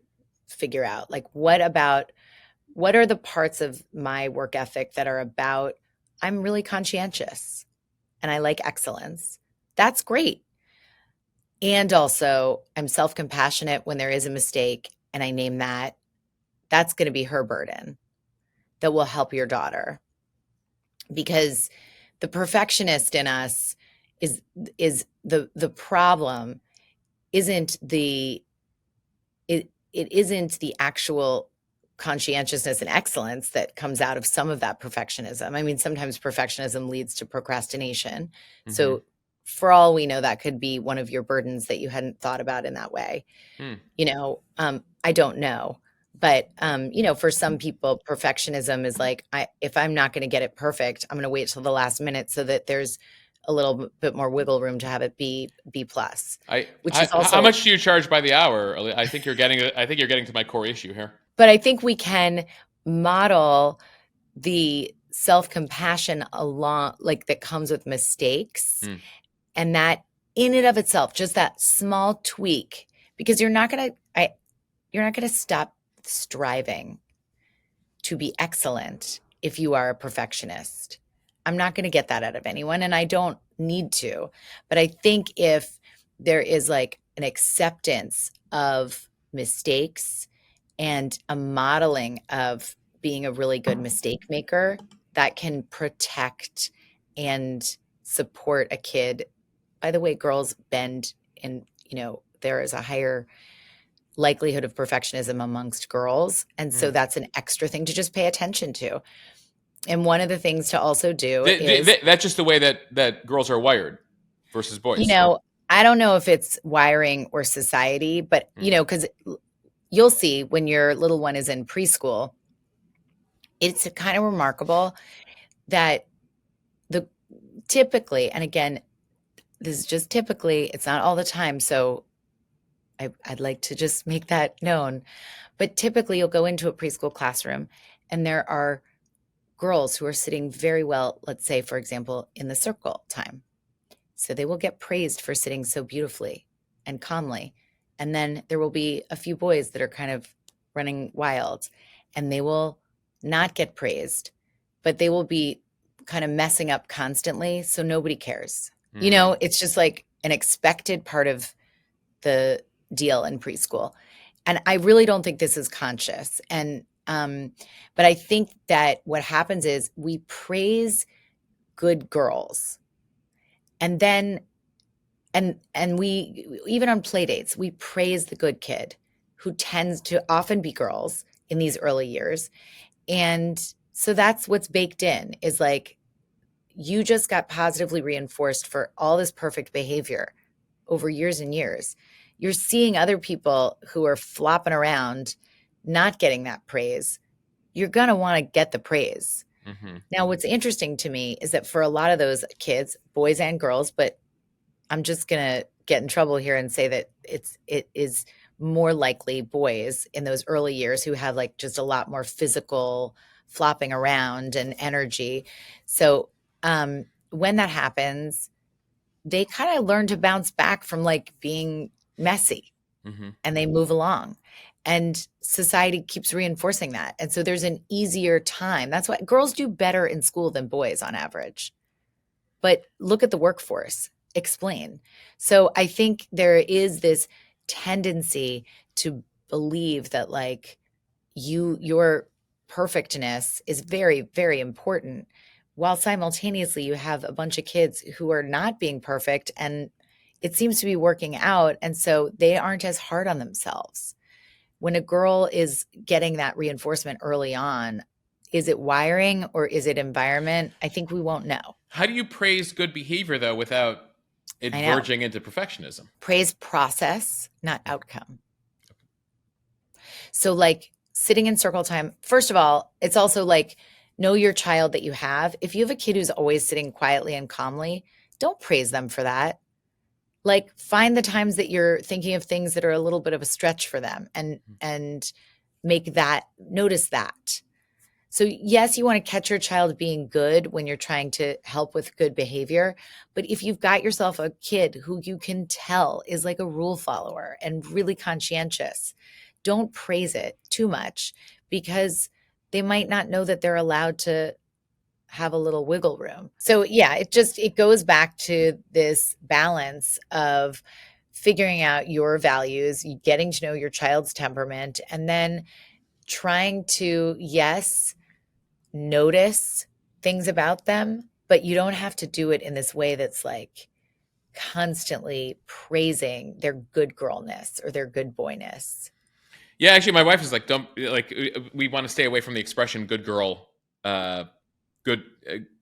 figure out. Like, what are the parts of my work ethic that are about, I'm really conscientious and I like excellence. That's great. And also, I'm self-compassionate when there is a mistake and I name that. That's going to be her burden that will help your daughter. Because the perfectionist in us is the problem isn't it isn't the actual conscientiousness and excellence that comes out of some of that perfectionism. I mean, sometimes perfectionism leads to procrastination. Mm-hmm. So for all we know, that could be one of your burdens that you hadn't thought about in that way. I don't know. But, for some people, perfectionism is like, if I'm not going to get it perfect, I'm going to wait till the last minute so that there's a little bit more wiggle room to have it be B+. Which is also, how much do you charge by the hour? I think you're getting to my core issue here. But I think we can model the self-compassion that comes with mistakes, and that in and of itself, just that small tweak, because you're not going to stop striving to be excellent if you are a perfectionist. I'm not going to get that out of anyone, and I don't need to. But I think if there is like an acceptance of mistakes and a modeling of being a really good mistake maker, that can protect and support a kid. By the way, girls bend in, there is a higher likelihood of perfectionism amongst girls. And so that's an extra thing to just pay attention to. And one of the things to also do is... That's just the way that girls are wired versus boys. I don't know if it's wiring or society, but, because you'll see when your little one is in preschool, it's kind of remarkable that typically, and again, this is just typically, it's not all the time. So I'd like to just make that known. But typically you'll go into a preschool classroom and there are girls who are sitting very well, let's say, for example, in the circle time. So they will get praised for sitting so beautifully and calmly. And then there will be a few boys that are kind of running wild and they will not get praised, but they will be kind of messing up constantly. So nobody cares. It's just like an expected part of the deal in preschool. And I really don't think this is conscious. And, but I think that what happens is we praise good girls. And then, and we, even on play dates, we praise the good kid who tends to often be girls in these early years. And so that's what's baked in, is like, you just got positively reinforced for all this perfect behavior over years and years. You're seeing other people who are flopping around, not getting that praise. You're going to want to get the praise. Mm-hmm. Now, what's interesting to me is that for a lot of those kids, boys and girls, but I'm just going to get in trouble here and say that it is more likely boys in those early years who have like just a lot more physical flopping around and energy. So when that happens, they kind of learn to bounce back from like being messy, and they move along. And society keeps reinforcing that. And so there's an easier time. That's why girls do better in school than boys on average. But look at the workforce. Explain. So I think there is this tendency to believe that like your perfectness is very, very important, while simultaneously you have a bunch of kids who are not being perfect, and it seems to be working out. And so they aren't as hard on themselves. When a girl is getting that reinforcement early on, is it wiring or is it environment? I think we won't know. How do you praise good behavior, though, without it I know. verging into perfectionism? Praise process, not outcome. So like sitting in circle time, first of all, it's also like know your child that you have. If you have a kid who's always sitting quietly and calmly, don't praise them for that. Like find the times that you're thinking of things that are a little bit of a stretch for them, and make that, notice that. So yes, you want to catch your child being good when you're trying to help with good behavior. But if you've got yourself a kid who you can tell is like a rule follower and really conscientious, don't praise it too much, because they might not know that they're allowed to have a little wiggle room. So yeah, it goes back to this balance of figuring out your values, getting to know your child's temperament, and then trying to, yes, notice things about them, but you don't have to do it in this way that's like constantly praising their good girlness or their good boyness. Yeah, actually, my wife is like, don't like. We want to stay away from the expression "good girl," good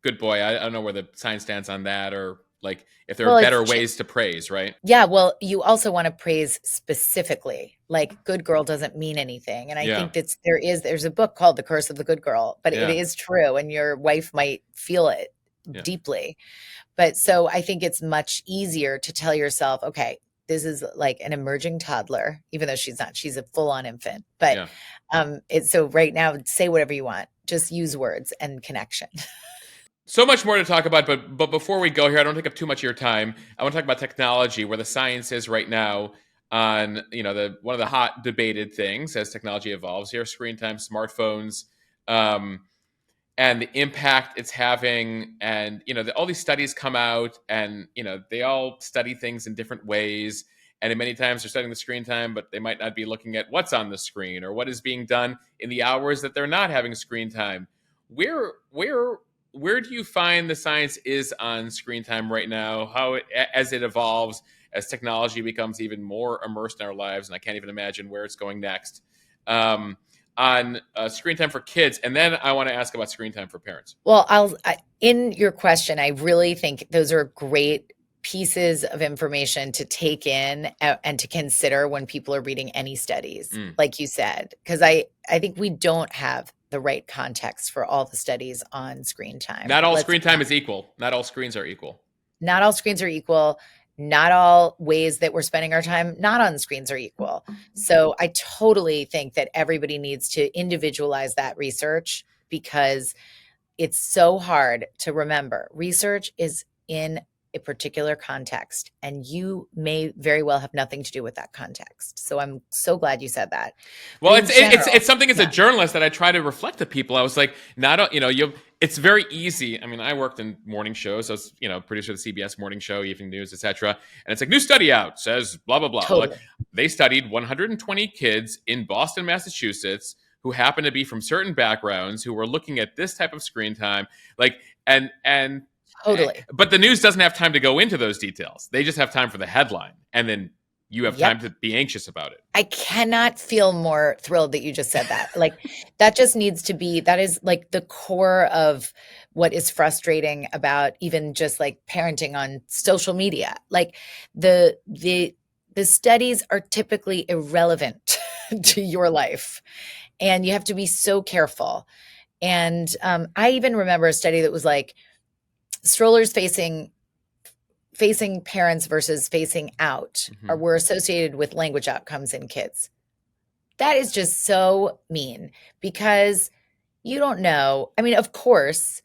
good boy. I don't know where the sign stands on that, or like if there are better ways to praise, right? Yeah, well, you also want to praise specifically. Like good girl doesn't mean anything. And I think there's a book called The Curse of the Good Girl, but it is true, and your wife might feel it deeply. But so I think it's much easier to tell yourself, okay, this is like an emerging toddler, even though she's not, she's a full-on infant. But so right now, say whatever you want, just use words and connection. So much more to talk about, but before we go here, I don't take up too much of your time. I want to talk about technology, where the science is right now on, one of the hot debated things as technology evolves here: screen time, smartphones, and the impact it's having. And all these studies come out, and they all study things in different ways. And many times they're studying the screen time, but they might not be looking at what's on the screen or what is being done in the hours that they're not having screen time. Where do you find the science is on screen time right now? How as it evolves, as technology becomes even more immersed in our lives, and I can't even imagine where it's going next, on screen time for kids, and then I want to ask about screen time for parents. Well, in your question, I really think those are great pieces of information to take in and to consider when people are reading any studies, like you said, because I think we don't have the right context for all the studies on screen time. Not all screen time is equal. Not all screens are equal. Not all screens are equal. Not all ways that we're spending our time not on screens are equal. So I totally think that everybody needs to individualize that research, because it's so hard to remember. Research is in a particular context, and you may very well have nothing to do with that context. So I'm so glad you said that. Well, it's something as a journalist that I try to reflect to people. I was like, it's very easy. I mean, I worked in morning shows. I was, producer of the CBS morning show, evening news, etc. And it's like, new study out says blah, blah, blah. Totally. Like, they studied 120 kids in Boston, Massachusetts, who happen to be from certain backgrounds, who were looking at this type of screen time. And totally. But the news doesn't have time to go into those details. They just have time for the headline. And then you have time to be anxious about it. I cannot feel more thrilled that you just said that. Like, that just needs to be, that is like the core of what is frustrating about even just like parenting on social media. Like the studies are typically irrelevant to your life, and you have to be so careful. And I even remember a study that was like strollers facing parents versus facing out were associated with language outcomes in kids. That is just so mean, because You don't know. I mean, of course,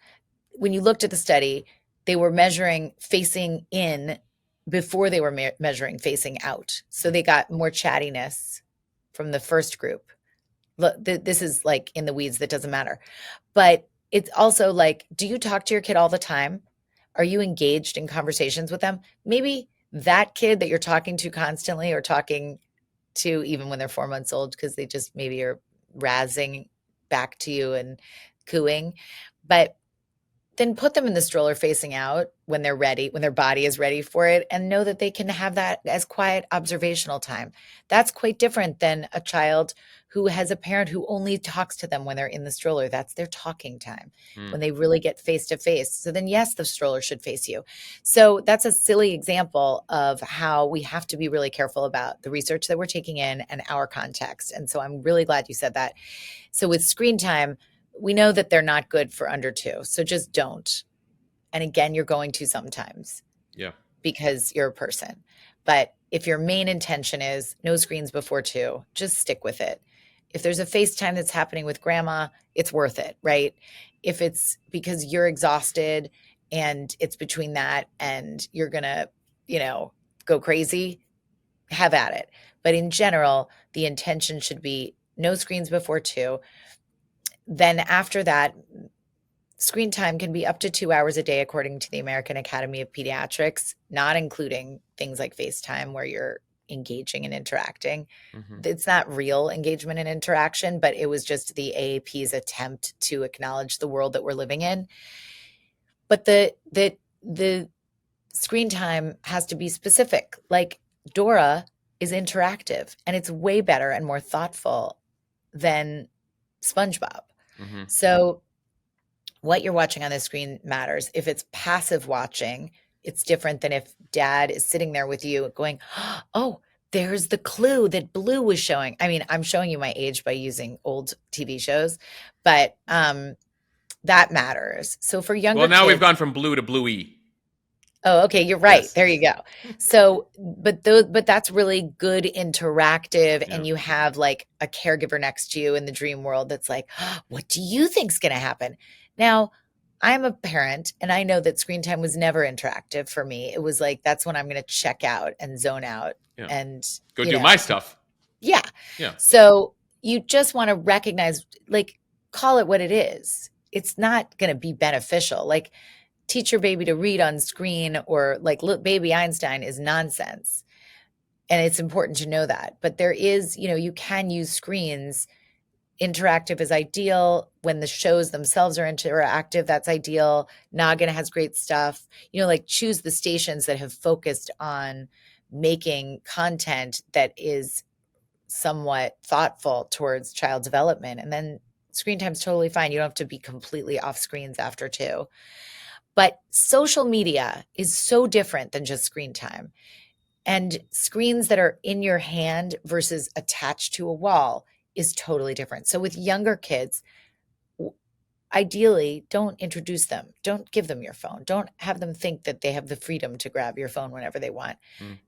when you looked at the study, they were measuring facing in before they were measuring facing out. So they got more chattiness from the first group. Look, this is like in the weeds that doesn't matter. But it's also like, do you talk to your kid all the time? Are you engaged in conversations with them? Maybe that kid that you're talking to constantly or talking to even when they're 4 months old, because they just maybe are razzing back to you and cooing. But then put them in the stroller facing out when they're ready, when their body is ready for it, and know that they can have that as quiet observational time. That's quite different than a child who has a parent who only talks to them when they're in the stroller. That's their talking time, Mm. when they really get face to face. So then, yes, the stroller should face you. So that's a silly example of how we have to be really careful about the research that we're taking in and our context. And so I'm really glad you said that. So with screen time, we know that they're not good for under 2. So just don't. And again, you're going to sometimes Yeah. because you're a person. But if your main intention is no screens before 2, just stick with it. If there's a FaceTime that's happening with grandma, it's worth it, right? If it's because you're exhausted and it's between that and you're going to, go crazy, have at it. But in general, the intention should be no screens before 2. Then after that, screen time can be up to 2 hours a day, according to the American Academy of Pediatrics, not including things like FaceTime where you're engaging and interacting. Mm-hmm. It's not real engagement and interaction, but it was just the AAP's attempt to acknowledge the world that we're living in. But the screen time has to be specific. Like Dora is interactive and it's way better and more thoughtful than SpongeBob. Mm-hmm. So what you're watching on the screen matters. If it's passive watching, it's different than if dad is sitting there with you going, oh, there's the clue that Blue was showing. I mean, I'm showing you my age by using old TV shows, but that matters. So for younger Well, now kids, we've gone from Blue to Bluey. oh, okay, you're right. Yes. There you go. So, but that's really good interactive, Yeah. and you have like a caregiver next to you in the dream world that's like, what do you think's going to happen? Now, I'm a parent, and I know that screen time was never interactive for me. It was like that's when I'm going to check out and zone out Yeah. and Go do my stuff. Yeah. Yeah. So you just want to recognize, like, call it what it is. It's not going to be beneficial. Like, teach your baby to read on screen or like baby Einstein is nonsense. And it's important to know that. But there is, you can use screens. Interactive is ideal. When the shows themselves are interactive, that's ideal. Noggin has great stuff. Like choose the stations that have focused on making content that is somewhat thoughtful towards child development. And then screen time's totally fine. You don't have to be completely off screens after 2. But social media is so different than just screen time. And screens that are in your hand versus attached to a wall is totally different. So with younger kids, ideally, don't introduce them. Don't give them your phone. Don't have them think that they have the freedom to grab your phone whenever they want.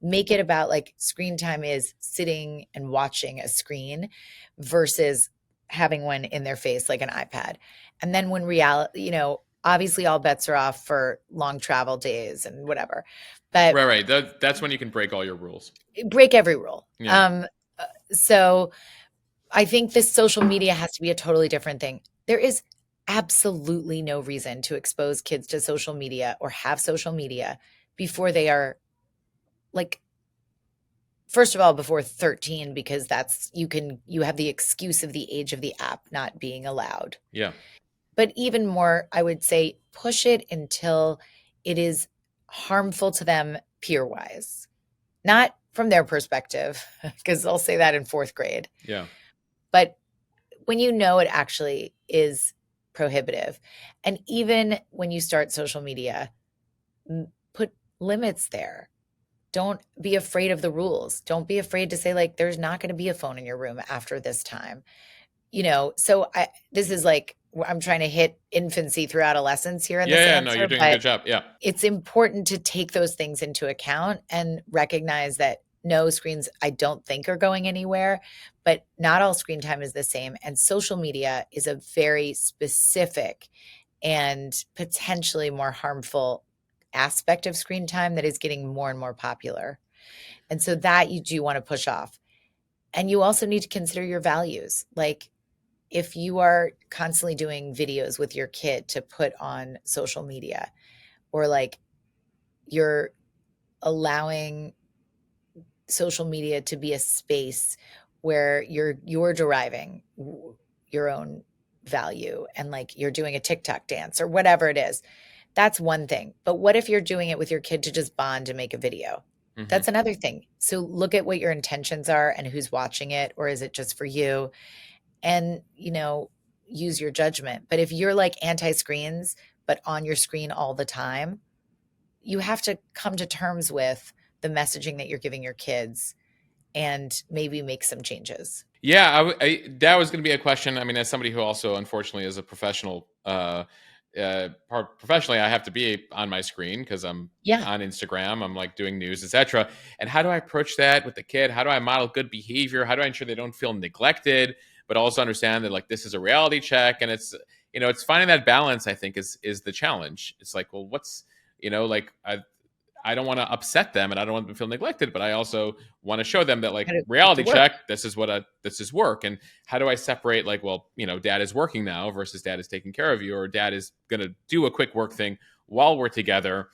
Make it about like screen time is sitting and watching a screen versus having one in their face like an iPad. And then when reality, obviously all bets are off for long travel days and whatever. But right. That's when you can break all your rules. Break every rule. Yeah. So I think this social media has to be a totally different thing. There is absolutely no reason to expose kids to social media or have social media before they are like, first of all, before 13, because you have the excuse of the age of the app not being allowed. Yeah. But even more, I would say push it until it is harmful to them peer-wise, not from their perspective, because they'll say that in 4th grade. Yeah. But when it actually is prohibitive. And even when you start social media, put limits there. Don't be afraid of the rules. Don't be afraid to say like, there's not going to be a phone in your room after this time. So this is like, I'm trying to hit infancy through adolescence here in this answer. No, you're doing a good job. Yeah. It's important to take those things into account and recognize that no, screens I don't think are going anywhere, but not all screen time is the same. And social media is a very specific and potentially more harmful aspect of screen time that is getting more and more popular. And so that you do want to push off. And you also need to consider your values. Like if you are constantly doing videos with your kid to put on social media, or like you're allowing social media to be a space where you're deriving your own value, and like you're doing a TikTok dance or whatever it is, that's one thing. But what if you're doing it with your kid to just bond and make a video? Mm-hmm. That's another thing. So look at what your intentions are and who's watching it, or is it just for you? And, use your judgment. But if you're like anti-screens, but on your screen all the time, you have to come to terms with the messaging that you're giving your kids and maybe make some changes. Yeah, that was going to be a question. I mean, as somebody who also, unfortunately, is a professional, professionally, I have to be on my screen because I'm Yeah. on Instagram. I'm like doing news, etc. And how do I approach that with the kid? How do I model good behavior? How do I ensure they don't feel neglected, but also understand that like this is a reality check? And it's finding that balance. I think is the challenge. It's like, well, what's like I don't want to upset them and I don't want them to feel neglected, but I also want to show them that like To reality work. check, this is work. And how do I separate like, well, dad is working now versus dad is taking care of you, or dad is going to do a quick work thing while we're together,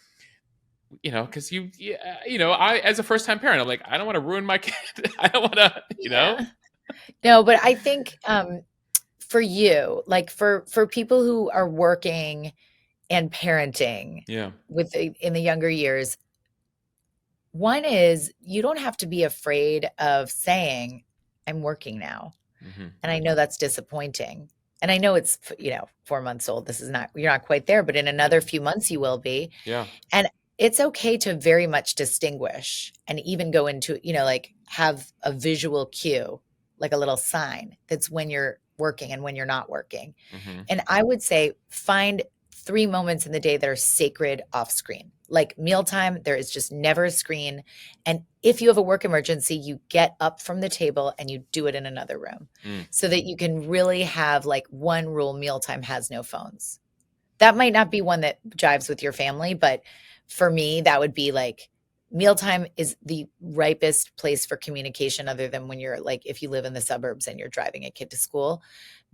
because I, as a first time parent, I'm like, I don't want to ruin my kid. I don't want to, Yeah. No, but I think for you, like for people who are working and parenting Yeah. in the younger years, one is you don't have to be afraid of saying, I'm working now. Mm-hmm. And I know that's disappointing. And I know it's, 4 months old. You're not quite there, but in another few months you will be. Yeah. And it's okay to very much distinguish and even go into, like have a visual cue, like a little sign that's when you're working and when you're not working. Mm-hmm. And I would say find 3 moments in the day that are sacred off screen. Like mealtime, there is just never a screen. And if you have a work emergency, you get up from the table and you do it in another room so that you can really have like one rule: mealtime has no phones. That might not be one that jives with your family, but for me, that would be like mealtime is the ripest place for communication, other than when you're like, if you live in the suburbs and you're driving a kid to school.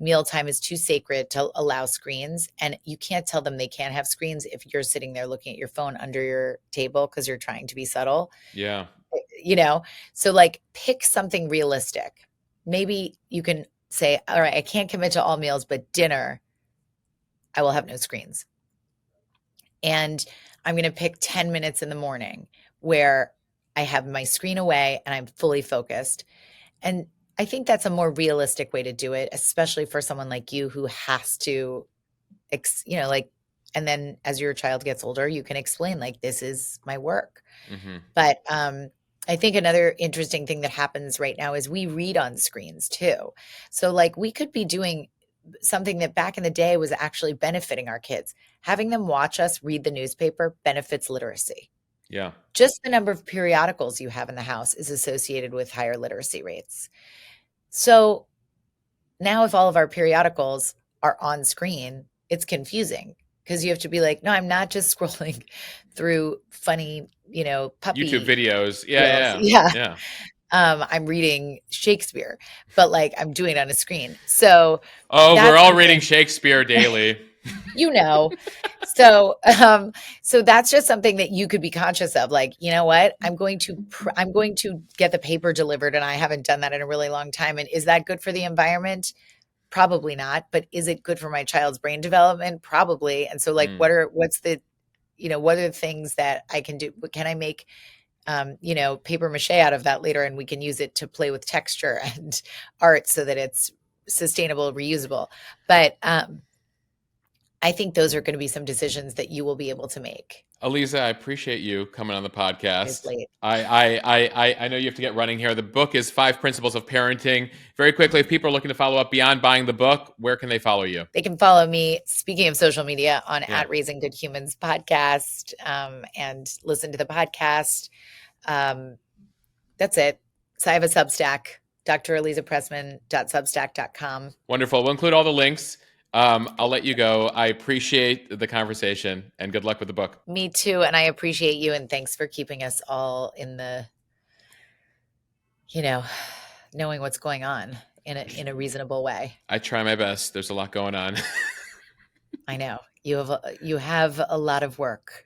Mealtime is too sacred to allow screens, and you can't tell them they can't have screens if you're sitting there looking at your phone under your table because you're trying to be subtle. Yeah. So like pick something realistic. Maybe you can say, all right, I can't commit to all meals, but dinner, I will have no screens. And I'm going to pick 10 minutes in the morning where I have my screen away and I'm fully focused. And I think that's a more realistic way to do it, especially for someone like you who has to, and then as your child gets older, you can explain like, this is my work. Mm-hmm. But I think another interesting thing that happens right now is we read on screens too. So like we could be doing something that back in the day was actually benefiting our kids. Having them watch us read the newspaper benefits literacy. Yeah. Just the number of periodicals you have in the house is associated with higher literacy rates. So now if all of our periodicals are on screen, it's confusing because you have to be like, no, I'm not just scrolling through funny, puppy YouTube videos. Yeah. I'm reading Shakespeare, but like I'm doing it on a screen. So we're all reading Shakespeare daily. So that's just something that you could be conscious of. Like, you know what? I'm going to get the paper delivered, and I haven't done that in a really long time. And is that good for the environment? Probably not. But is it good for my child's brain development? Probably. And so like, what are the things that I can do? Can I make paper mache out of that later, and we can use it to play with texture and art so that it's sustainable, reusable. But I think those are going to be some decisions that you will be able to make. Aliza, I appreciate you coming on the podcast. It's late. I know you have to get running here. The book is 5 Principles of Parenting. Very quickly, if people are looking to follow up beyond buying the book, where can they follow you? They can follow me, speaking of social media, on at Raising Good Humans podcast, and listen to the podcast. That's it. So I have a Substack, dralizapressman.substack.com. Wonderful. We'll include all the links. I'll let you go. I appreciate the conversation and good luck with the book. Me too. And I appreciate you. And thanks for keeping us all in the, knowing what's going on in a reasonable way. I try my best. There's a lot going on. I know you have a lot of work.